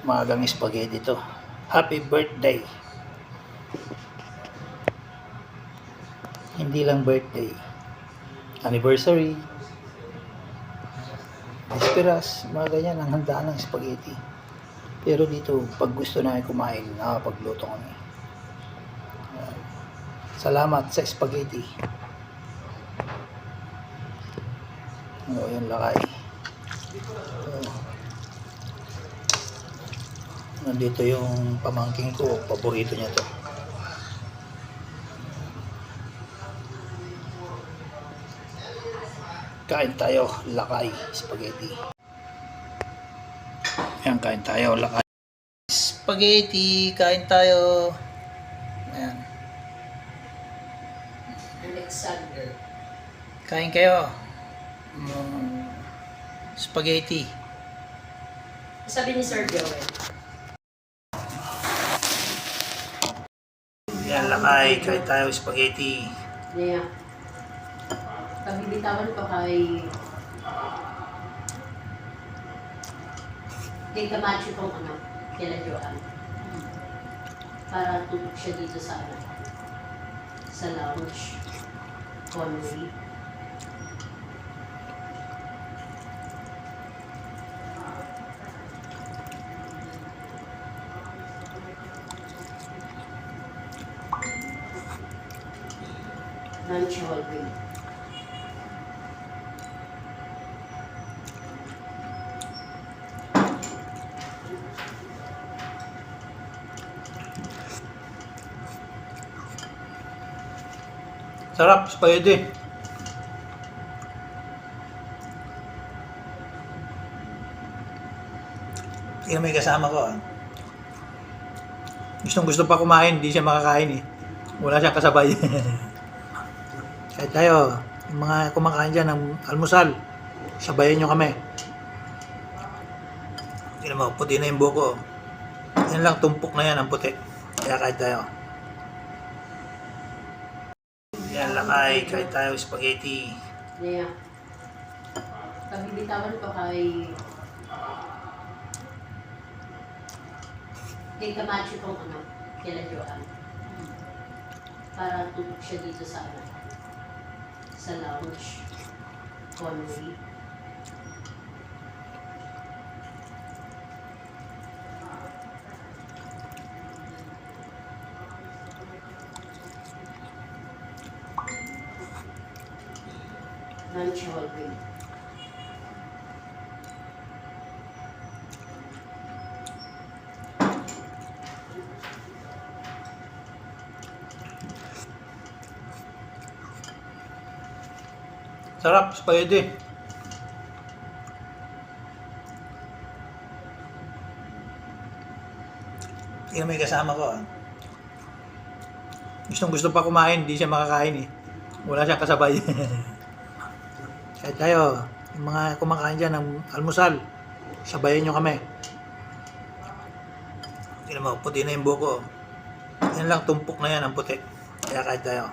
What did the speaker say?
Magang spaghetti to. Happy birthday. Hindi lang birthday. Anniversary. Esperas, mga ganyan ang handaan ng spaghetti. Pero dito, pag gusto na kumain, nakapagluto kami. Salamat sa spaghetti. Yung lakay. Nandito yung pamangking ko, paborito niya to. Kain tayo, lakay, spaghetti. Ayan, kain tayo, lakay. Spaghetti, kain tayo. Ayan. Alexander. Kain kayo. Spaghetti. Sabi ni Sir Joel. Yan, lakay, kain tayo, spaghetti. Yeah. Pagbibitawan ko kay Camacho kong kila Joan. Para tutok siya dito sa lounge. Conway. Lunch hallway. Sarap, spaghetti. Yung may kasama ko. Gusto pa kumain, hindi siya makakain eh. Wala siyang kasabay. Kahit tayo, yung mga kumakain dyan ng almusal, sabayan nyo kami. Tingnan mo, puti na yung buko. Yan lang, tumpok na yan ang puti. Kaya kahit tayo. Yan, lakay, kahit tayo, spaghetti. Yeah. Pagbibitawan ko kay Camacho kong kila Joan. Para tutok siya dito sa lounge. Conway. Lunch hallway. Sarap, spaghetti. Yung may kasama ko. Gusto pa kumain, hindi siya makakain eh. Wala siyang kasabay. Kahit tayo, yung mga kumakain dyan ng almusal, sabayan nyo kami. Tingnan mo, puti na yung buko. Yan lang, tumpok na yan ang puti. Kaya kahit tayo.